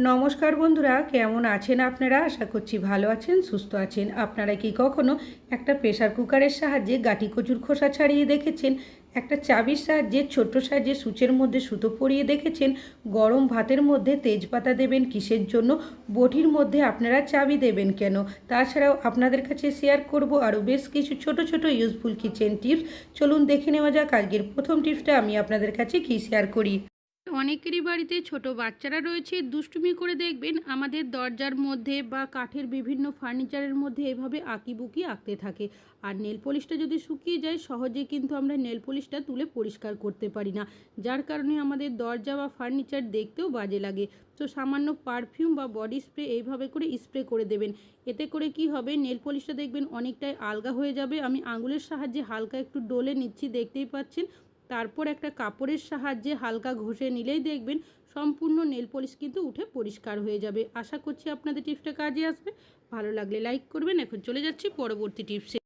নমস্কার বন্ধুরা, কেমন আছেন আপনারা? আশা করছি ভালো আছেন, সুস্থ আছেন। আপনারা কি কখনো একটা প্রেসার কুকারের সাহায্যে গাঁটি কচুর খোসা ছাড়িয়ে দেখেছেন? একটা চাবির সাহায্যে ছোট্ট সাহায্যে সূচের মধ্যে সুতো পরিয়ে দেখেছেন? গরম ভাতের মধ্যে তেজপাতা দেবেন কিসের জন্য? বটির মধ্যে আপনারা চাবি দেবেন কেন? তাছাড়াও আপনাদের কাছে শেয়ার করব আরও বেশ কিছু ছোট ছোট ইউজফুল কিচেন টিপস। চলুন দেখে নেওয়া যাক আজকের প্রথম টিপসটা আমি আপনাদের কাছে কি শেয়ার করি। অনেকেরই বাড়িতে ছোট বাচ্চারা রয়েছে, দুষ্টুমি করে দেখবেন আমাদের দরজার মধ্যে বা কাঠের বিভিন্ন ফার্নিচারের মধ্যে এভাবে আঁকিবুকি আঁকতে থাকে। আর নেল পলিশটা যদি শুকিয়ে যায় সহজে কিন্তু আমরা নেল পলিশটা তুলে পরিষ্কার করতে পারি না, যার কারণে আমাদের দরজা বা ফার্নিচার দেখতেও বাজে লাগে। তো সামান্য পারফিউম বা বডি স্প্রে এইভাবে করে স্প্রে করে দেবেন। এতে করে কি হবে, নেল পলিশটা দেখবেন অনেকটাই আলগা হয়ে যাবে। আমি আঙুলের সাহায্যে হালকা একটু ডলে নিচ্ছি, দেখতেই পাচ্ছেন। তারপর একটা কাপড়ের সাহায্যে হালকা ঘষে নিলেই দেখবেন সম্পূর্ণ নেল পলিশ কিন্তু উঠে পরিষ্কার হয়ে যাবে। আশা করছি আপনাদের টিপসটা কাজে আসবে। ভালো লাগলে লাইক করবেন। এখন চলে যাচ্ছি পরবর্তী টিপসে।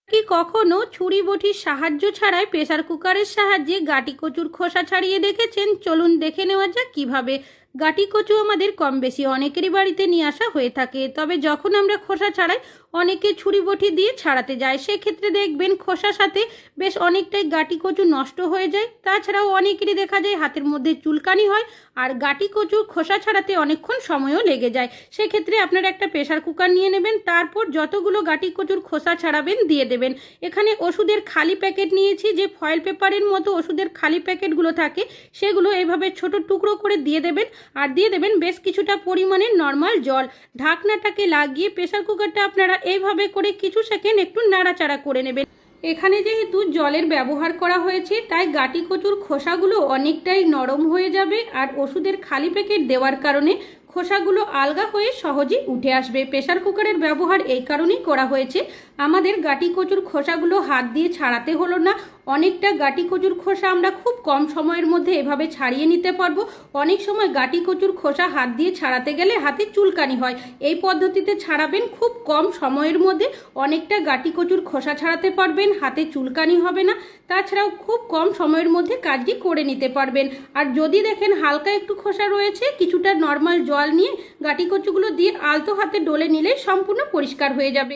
কি কখনো ছুরি বটির সাহায্য ছাড়াই প্রেসার কুকারের সাহায্যে গাঁটি কচুর খোসা ছাড়িয়ে দেখেছেন? চলুন দেখে নেওয়া যাক কিভাবে। গাঁটি কচু আমাদের কম বেশি অনেকেরই বাড়িতে নিয়ে আসা হয়ে থাকে, তবে যখন আমরা খোসা ছাড়াই অনেকে ছুরি বটি দিয়ে ছাড়াতে যায়, সেক্ষেত্রে দেখবেন খোসার সাথে বেশ অনেকটাই গাঁটি কচু নষ্ট হয়ে যায়। তাছাড়াও অনেকেরই দেখা যায় হাতের মধ্যে চুলকানি হয়, আর গাঁটি কচুর খোসা ছাড়াতে অনেকক্ষণ সময়ও লেগে যায়। সেক্ষেত্রে আপনারা একটা প্রেসার কুকার নিয়ে নেবেন, তারপর যতগুলো গাঁটি কচুর খোসা ছাড়াবেন দিয়ে দেবেন। এখানে ওষুধের খালি প্যাকেট নিয়েছি, যে ফয়েল পেপারের মতো ওষুধের খালি প্যাকেটগুলো থাকে সেগুলো এভাবে ছোট টুকরো করে দিয়ে দেবেন। আর দিয়ে দেবেন বেশ কিছুটা পরিমাণে নর্মাল জল। ঢাকনাটাকে লাগিয়ে প্রেসার কুকারটা আপনারা এইভাবে করে কিছু সেকেন্ড একটু নাড়াচাড়া করে নেবেন। এখানে যেহেতু জলের ব্যবহার করা হয়েছে তাই গাঁটি কচুর খোসাগুলো অনেকটাই নরম হয়ে যাবে, আর ওষুধের খালি প্যাকেট দেওয়ার কারণে খোসাগুলো আলগা হয়ে সহজেই উঠে আসবে। প্রেসার কুকারের ব্যবহার এই কারণেই করা হয়েছে, আমাদের গাঁটি কচুর খোসাগুলো হাত দিয়ে ছাড়াতে হলো না। অনেকটা গাঁটি কচুর খোসা আমরা খুব কম সময়ের মধ্যে এভাবে ছাড়িয়ে নিতে পারবো। অনেক সময় গাঁটি কচুর খোসা হাত দিয়ে ছাড়াতে গেলে হাতে চুলকানি হয়, এই পদ্ধতিতে ছাড়াবেন খুব কম সময়ের মধ্যে অনেকটা গাঁটি কচুর খোসা ছাড়াতে পারবেন, হাতে চুলকানি হবে না। তাছাড়াও খুব কম সময়ের মধ্যে কাজটি করে নিতে পারবেন। আর যদি দেখেন হালকা একটু খোসা রয়েছে, কিছুটা নর্মাল জল নিয়ে গাঁটি কচুগুলো দিয়ে আলতো হাতে ডলে নিলেই সম্পূর্ণ পরিষ্কার হয়ে যাবে।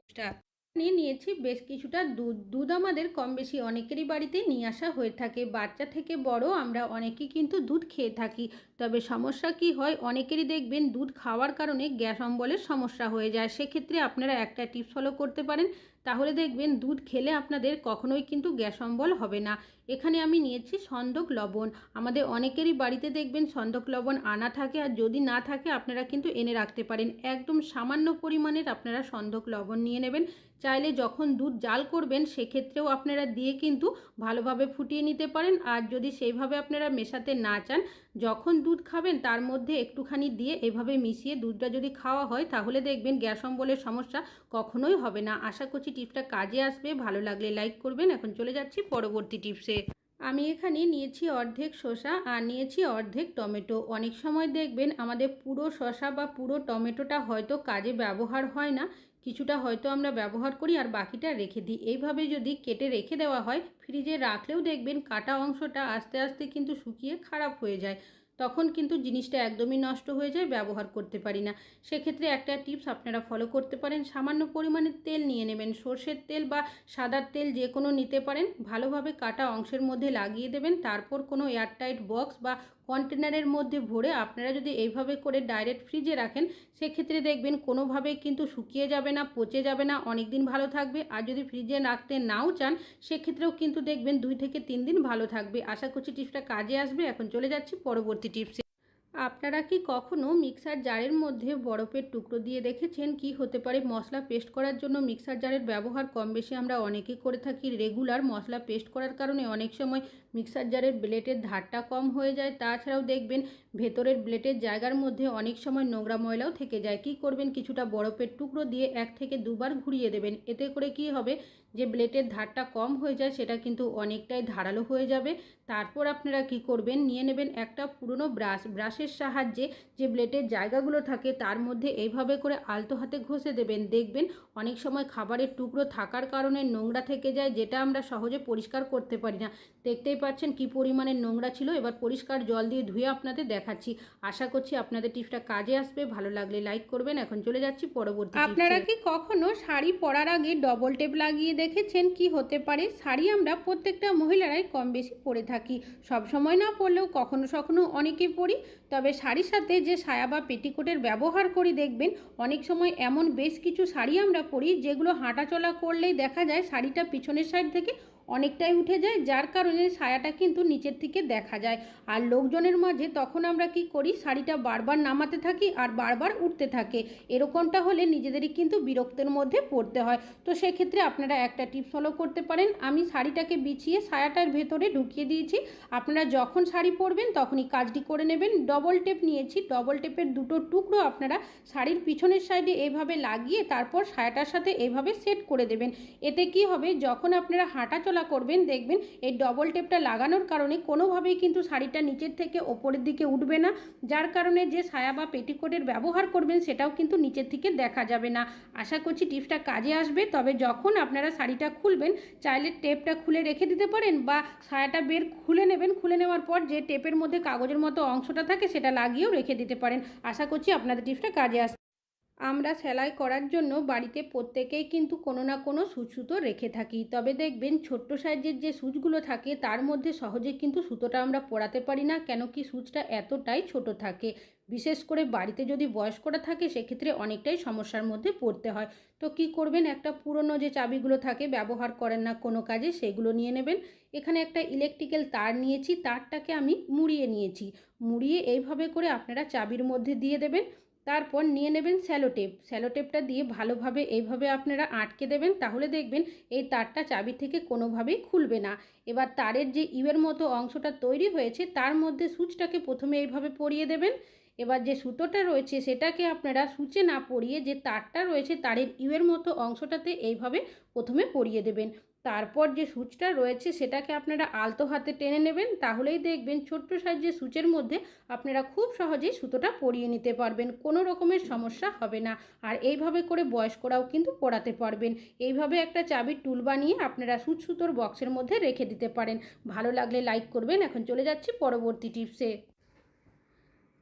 নিয়েছি বেশ কিছুটা দুধ। দুধ আমাদের কম বেশি অনেকেরই বাড়িতে নিয়ে আসা হয়ে থাকে, বাচ্চা থেকে বড় আমরা অনেকেই কিন্তু দুধ খেয়ে থাকি। তবে সমস্যা কি হয়, অনেকেরই দেখবেন দুধ খাওয়ার কারণে গ্যাস অম্বলের সমস্যা হয়ে যায়। সেক্ষেত্রে আপনারা একটা টিপস ফলো করতে পারেন, তাহলে দেখবেন দুধ খেলে আপনাদের কখনোই কিন্তু গ্যাস অম্বল হবে না। এখানে আমি নিয়েছি সন্দক লবণ। আমাদের অনেকেরই বাড়িতে দেখবেন সন্দক লবণ আনা থাকে, আর যদি না থাকে আপনারা কিন্তু এনে রাখতে পারেন। একদম সামান্য পরিমাণের আপনারা সন্দক লবণ নিয়ে নেবেন। চাইলে যখন দুধ জাল করবেন সেক্ষেত্রেও আপনারা দিয়ে কিন্তু ভালোভাবে ফুটিয়ে নিতে পারেন। আর যদি সেইভাবে আপনারা মেশাতে না চান, যখন দুধ খাবেন তার মধ্যে একটুখানি দিয়ে এভাবে মিশিয়ে দুধটা যদি খাওয়া হয় তাহলে দেখবেন গ্যাস অম্বলের সমস্যা কখনোই হবে না। আশা করছি টিপসটা কাজে আসবে। ভালো লাগলে লাইক করবেন। এখন চলে যাচ্ছি পরবর্তী টিপসে। আমি এখানে নিয়েছি অর্ধেক শসা আর নিয়েছি অর্ধেক টমেটো। অনেক সময় দেখবেন আমাদের পুরো শসা বা পুরো টমেটোটা হয়তো কাজে ব্যবহার হয় না, কিছুটা হয়তো আমরা ব্যবহার করি আর বাকিটা রেখে দিই। এইভাবে যদি কেটে রেখে দেওয়া হয়, ফ্রিজে রাখলেও দেখবেন কাটা অংশটা আস্তে আস্তে কিন্তু শুকিয়ে খারাপ হয়ে যায়, তখন কিন্তু জিনিসটা একদমই নষ্ট হয়ে যায়, ব্যবহার করতে পারি না। সেক্ষেত্রে একটা টিপস আপনারা ফলো করতে পারেন, সামান্য পরিমাণে তেল নিয়ে নেবেন, সর্ষের তেল বা সাদার তেল যে কোনো নিতে পারেন। ভালোভাবে কাটা অংশের মধ্যে লাগিয়ে দেবেন, তারপর কোনো এয়ারটাইট বক্স বা কন্টেনারের মধ্যে ভরে আপনারা যদি এইভাবে করে ডাইরেক্ট ফ্রিজে রাখেন সেক্ষেত্রে দেখবেন কোনোভাবেই কিন্তু শুকিয়ে যাবে না, পচে যাবে না, অনেক দিন ভালো থাকবে। আর যদি ফ্রিজে রাখতে নাও চান সেক্ষেত্রেও কিন্তু দেখবেন 2 থেকে 3 দিন ভালো থাকবে। আশা করছি টিপসটা কাজে আসবে। এখন চলে যাচ্ছি পরবর্তী টিপসে। আপনারা কি কখনো মিক্সার জারের মধ্যে বরফের টুকরো দিয়ে দেখেছেন? কি হতে পারে, মশলা পেস্ট করার জন্য মিক্সার জারের ব্যবহার কম বেশি আমরা অনেকেই করে থাকি। রেগুলার মশলা পেস্ট করার কারণে অনেক সময় মিক্সার জারের ব্লেডের ধারটা কম হয়ে যায়। তাছাড়াও দেখবেন ভেতরের ব্লেডের জায়গার মধ্যে অনেক সময় নোংরা ময়লাও থেকে যায়। কি করবেন, কিছুটা বরফের টুকরো দিয়ে 1 থেকে 2 বার ঘুরিয়ে দেবেন। এতে করে কি হবে, যে ব্লেডের ধারটা কম হয়ে যায় সেটা কিন্তু অনেকটাই ধারালো হয়ে যাবে। তারপর আপনারা কি করবেন, নিয়ে নেবেন একটা পুরনো ব্রাশের সাহায্যে যে ব্লেডের জায়গাগুলো থাকে তার মধ্যে এইভাবে করে আলতো হাতে ঘষে দেবেন। দেখবেন অনেক সময় খাবারের টুকরো থাকার কারণে নোংরা থেকে যায়, যেটা আমরা সহজে পরিষ্কার করতে পারি না। দেখতেই পাচ্ছেন কি পরিমাণের নোংরা ছিল। এবার পরিষ্কার জল দিয়ে ধুয়ে আপনাদের দেখাচ্ছি। আশা করছি আপনাদের টিপসটা কাজে আসবে। ভালো লাগলে লাইক করবেন। এখন চলে যাচ্ছি পরবর্তী। আপনারা কি কখনো শাড়ি পরার আগে ডবল টেপ লাগিয়ে দেখেছেন? কি হতে পারে? শাড়ি আমরা প্রত্যেকটা মহিলারাই কম বেশি পরে থাকি, সব সময় না পরলেও কখনো কখনো অনেকেই পরি। তবে শাড়ির সাথে যে সায়া বা পেটিকোটের ব্যবহার করি, দেখবেন অনেক সময় এমন বেশ কিছু শাড়ি আমরা পরি যেগুলো হাঁটাচলা করলেই দেখা যায় শাড়িটা পিছনের সাইড থেকে অনেকটাই উঠে যায়, যার কারণে সায়াটা কিন্তু নিচের থেকে দেখা যায়। আর লোকজনের মাঝে তখন আমরা কি করি, শাড়িটা বারবার নামাতে থাকি আর বারবার উঠতে থাকে। এরকমটা হলে নিজেদেরই কিন্তু বিরক্তের মধ্যে পড়তে হয়। তো সেক্ষেত্রে আপনারা একটা টিপস ফলো করতে পারেন। আমি শাড়িটাকে বিছিয়ে সায়াটার ভেতরে ঢুকিয়ে দিয়েছি। আপনারা যখন শাড়ি পরবেন তখনই কাজটি করে নেবেন। ডবল টেপ নিয়েছি, ডবল টেপের দুটো টুকরো আপনারা শাড়ির পিছনের সাইডে এইভাবে লাগিয়ে তারপর সায়াটার সাথে এইভাবে সেট করে দেবেন। এতে কি হবে, যখন আপনারা হাঁটা করবেন দেখবেন এই ডবল টেপটা লাগানোর কারণে কোনোভাবেই কিন্তু শাড়িটা নিচের থেকে ওপরের দিকে উঠবে না, যার কারণে যে সায়া বা পেটিকোটের ব্যবহার করবেন সেটাও কিন্তু নিচের থেকে দেখা যাবে না। আশা করছি টিপসটা কাজে আসবে। তবে যখন আপনারা শাড়িটা খুলবেন চাইলে টেপটা খুলে রেখে দিতে পারেন বা সায়াটা খুলে নেবেন। খুলে নেওয়ার পর যে টেপের মধ্যে কাগজের মতো অংশটা থাকে সেটা লাগিয়েও রেখে দিতে পারেন। আশা করছি আপনাদের টিপসটা কাজে আসবে। আমরা সেলাই করার জন্য বাড়িতে প্রত্যেকেই কিন্তু কোনো না কোনো সুচ সুতো রেখে থাকি। তবে দেখবেন ছোট্ট সাইজের যে সুচগুলো থাকে তার মধ্যে সহজে কিন্তু সুতোটা আমরা পরাতে পারি না, কেন কি সুচটা এতটাই ছোট থাকে। বিশেষ করে বাড়িতে যদি বয়স্করা থাকে সেক্ষেত্রে অনেকটাই সমস্যার মধ্যে পড়তে হয়। তো কি করবেন, একটা পুরনো যে চাবিগুলো থাকে ব্যবহার করেন না কোনো কাজে, সেগুলো নিয়ে নেবেন। এখানে একটা ইলেকট্রিক্যাল তার নিয়েছি, তারটাকে আমি মুড়িয়ে নিয়েছি। মুড়িয়ে এইভাবে করে আপনারা চাবির মধ্যে দিয়ে দেবেন। তারপর নিয়ে নেবেন স্যালোটেপটা দিয়ে ভালোভাবে এইভাবে আপনারা আটকে দেবেন। তাহলে দেখবেন এই তারটা চাবি থেকে কোনোভাবেই খুলবে না। এবার তারের যে ইউয়ের মতো অংশটা তৈরি হয়েছে তার মধ্যে সুচটাকে প্রথমে এইভাবে পরিয়ে দেবেন। এবার যে সুতোটা রয়েছে সেটাকে আপনারা সুচে না পরিয়ে যে তারটা রয়েছে তারের ইউয়ের মতো অংশটাতে এইভাবে প্রথমে পরিয়ে দেবেন। তারপর যে সুচটা রয়েছে সেটাকে আপনারা আলতো হাতে টেনে নেবেন। তাহলেই দেখবেন ছোট্ট সাইজের সুচের মধ্যে আপনারা খুব সহজেই সুতোটা পরিয়ে নিতে পারবেন, কোনো রকমের সমস্যা হবে না। আর এইভাবে করে বয়স্করাও কিন্তু পরাতে পারবেন। এইভাবে একটা চাবির টুল বানিয়ে আপনারা সুতোর বক্সের মধ্যে রেখে দিতে পারেন। ভালো লাগলে লাইক করবেন। এখন চলে যাচ্ছি পরবর্তী টিপসে।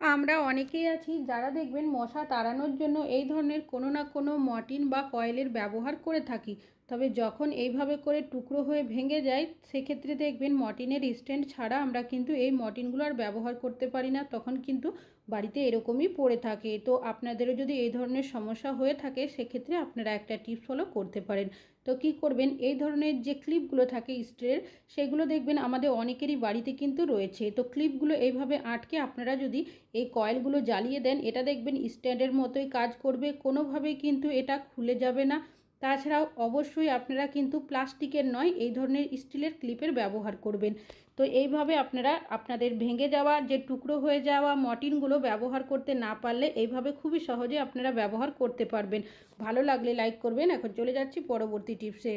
আমরা অনেকেই আছি যারা দেখবেন মশা তাড়ানোর জন্য এই ধরনের কোনো না কোনো মর্টিন বা কয়েলের ব্যবহার করে থাকি। তবে যখন এইভাবে করে টুকরো হয়ে ভেঙে যায় সেক্ষেত্রে দেখবেন মর্টিনের স্ট্যান্ড ছাড়া আমরা কিন্তু এই মর্টিনগুলো আর ব্যবহার করতে পারি না, তখন কিন্তু বাড়িতে এরকমই পড়ে থাকে। তো আপনাদেরও যদি এই ধরনের সমস্যা হয়ে থাকে সেক্ষেত্রে আপনারা একটা টিপস ফলো করতে পারেন। তো কি করবেন, এই ধরনের যে ক্লিপগুলো থাকে স্ট্রের, সেগুলো দেখবেন আমাদের অনেকেরই বাড়িতে কিন্তু রয়েছে। তো ক্লিপগুলো এইভাবে আটকে আপনারা যদি এই কয়েলগুলো জ্বালিয়ে দেন, এটা দেখবেন স্ট্যান্ডের মতোই কাজ করবে, কোনোভাবেই কিন্তু এটা খুলে যাবে না। তাছাড়াও অবশ্যই আপনারা কিন্তু প্লাস্টিকের নয় এই ধরনের স্টিলের ক্লিপের ব্যবহার করবেন। তো এইভাবে আপনারা আপনাদের ভেঙে যাওয়া যে টুকরো হয়ে যাওয়া মর্টিনগুলো ব্যবহার করতে না পারলে এইভাবে খুবই সহজে আপনারা ব্যবহার করতে পারবেন। ভালো লাগলে লাইক করবেন। এখন চলে যাচ্ছি পরবর্তী টিপসে।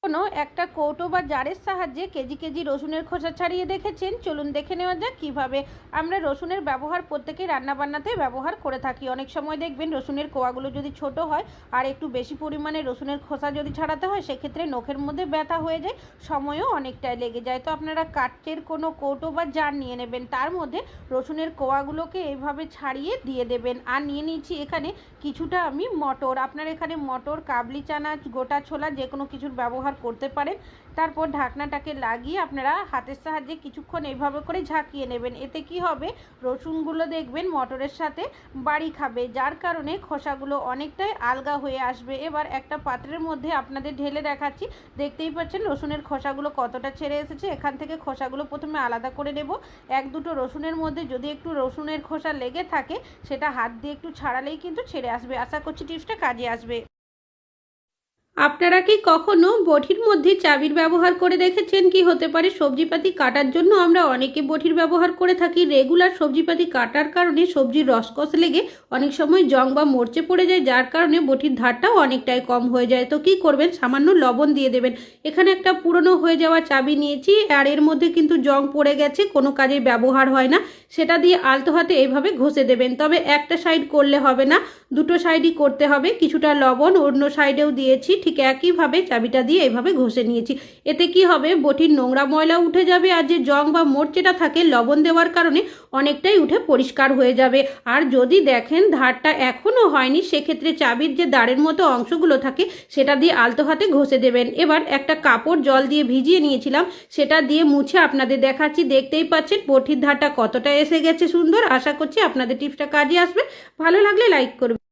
কোনো একটা কৌটো বা জারের সাহায্যে কেজি কেজি রসুনের খোসা ছাড়িয়ে দেখেছেন? চলুন দেখে নেওয়া যাক কীভাবে। আমরা রসুনের ব্যবহার প্রত্যেকেই রান্নাবান্নাতে ব্যবহার করে থাকি। অনেক সময় দেখবেন রসুনের কোয়াগুলো যদি ছোট হয় আর একটু বেশি পরিমাণে রসুনের খোসা যদি ছাড়াতে হয় সেক্ষেত্রে নখের মধ্যে ব্যথা হয়ে যায়, সময়ও অনেকটাই লেগে যায়। তো আপনারা কাঠের কোনো কৌটো বা জার নিয়ে নেবেন, তার মধ্যে রসুনের কোয়াগুলোকে এইভাবে ছাড়িয়ে দিয়ে দেবেন। আর নিয়ে নিচ্ছি এখানে কিছুটা আমি মটর। আপনার এখানে মটর, কাবলি চানা, গোটা ছোলা যে কোনো কিছুর ব্যবহার করতে পারেন। তারপর ঢাকনাটাকে লাগিয়ে আপনারা হাতের সাহায্যে কিছুক্ষণ এইভাবে করে ঝাঁকিয়ে নেবেন। এতে কি হবে, রসুনগুলো দেখবেন মটরের সাথে বাড়ি খাবে, যার কারণে খোসাগুলো অনেকটাই আলগা হয়ে আসবে। এবার একটা পাত্রের মধ্যে আপনাদের ঢেলে দেখাচ্ছি। দেখতেই পাচ্ছেন রসুনের খোসাগুলো কতটা ছেড়ে এসেছে। এখান থেকে খোসাগুলো প্রথমে আলাদা করে নেব। এক দুটো রসুনের মধ্যে যদি একটু রসুনের খোসা লেগে থাকে সেটা হাত দিয়ে একটু ছাড়ালেই কিন্তু ছেড়ে আসবে। আশা করছি টিপসটা কাজে আসবে। আপনারা কি কখনো বটির মধ্যে চাবির ব্যবহার করে দেখেছেন? কি হতে পারে? সবজিপাতি কাটার জন্য আমরা অনেকে বটির ব্যবহার করে থাকি। রেগুলার সবজিপাতি কাটার কারণে সবজির রসকস লেগে অনেক সময় জং বা মরচে পড়ে যায়, যার কারণে বটির ধারটাও অনেকটাই কম হয়ে যায়। তো কি করবেন? সামান্য লবণ দিয়ে দেবেন। এখানে একটা পুরনো হয়ে যাওয়া চাবি নিয়েছি, আর এর মধ্যে কিন্তু জং পড়ে গেছে, কোনো কাজে ব্যবহার হয় না। সেটা দিয়ে আলতো হাতে এইভাবে ঘষে দেবেন। তবে একটা সাইড করলে হবে না, দুটো সাইডই করতে হবে। কিছুটা লবণ অন্য সাইডেও দিয়েছি, ঠিক একইভাবে চাবিটা দিয়ে এইভাবে ঘষে নিয়েছি। এতে কি হবে? বটির নোংরা ময়লা উঠে যাবে, আর যে জং বা মরচেটা থাকে লবণ দেওয়ার কারণে অনেকটাই উঠে পরিষ্কার হয়ে যাবে। আর যদি দেখেন ধারটা এখনও হয়নি, সেক্ষেত্রে চাবির যে দাঁড়ের মতো অংশগুলো থাকে সেটা দিয়ে আলতো হাতে ঘষে দেবেন। এবার একটা কাপড় জল দিয়ে ভিজিয়ে নিয়েছিলাম, সেটা দিয়ে মুছে আপনাদের দেখাচ্ছি। দেখতেই পাচ্ছেন বটির ধারটা কতটা এসে গেছে সুন্দর। আশা করছি আপনাদের টিপসটা কাজে আসবে। ভালো লাগলে লাইক করবেন।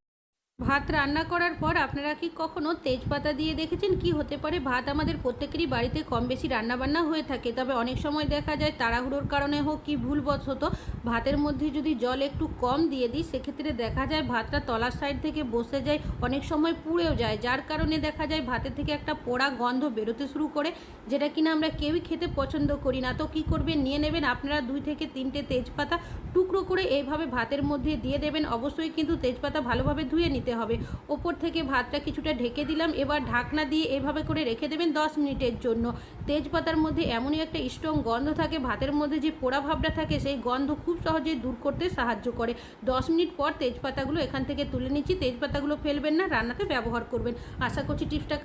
ভাত রান্না করার পর আপনারা কি কখনো তেজপাতা দিয়ে দেখেছেন? কি হতে পারে? ভাত আমাদের প্রত্যেকেরই বাড়িতে কম বেশি রান্নাবান্না হয়ে থাকে, তবে অনেক সময় দেখা যায় তাড়াহুড়োর কারণে হোক কি ভুলবশত ভাতের মধ্যে যদি জল একটু কম দিয়ে দিই, সেক্ষেত্রে দেখা যায় ভাতটা তলার সাইড থেকে বসে যায়, অনেক সময় পুড়েও যায়, যার কারণে দেখা যায় ভাতের থেকে একটা পোড়া গন্ধ বেরোতে শুরু করে, যেটা কিনা আমরা কেউই খেতে পছন্দ করি না। তো কি করবেন? নিয়ে নেবেন আপনারা 2 থেকে 3টে তেজপাতা, টুকরো করে এইভাবে ভাতের মধ্যে দিয়ে দেবেন। অবশ্যই কিন্তু তেজপাতা ভালোভাবে ধুয়ে নিতে হবে। ওপর থেকে ভাতটা কিছুটা ঢেকে দিলাম। এবার ঢাকনা দিয়ে এভাবে করে রেখে দেবেন 10 মিনিটের জন্য। তেজপাতার মধ্যে এমনই একটা স্ট্রং গন্ধ থাকে, ভাতের মধ্যে যে পোড়া ভাবটা থাকে সেই গন্ধ খুব সহজেই দূর করতে সাহায্য করে। 10 মিনিট পর তেজপাতাগুলো এখান থেকে তুলে নিচ্ছি। তেজপাতাগুলো ফেলবেন না, রান্নাতে ব্যবহার করবেন। আশা করছি টিপসটা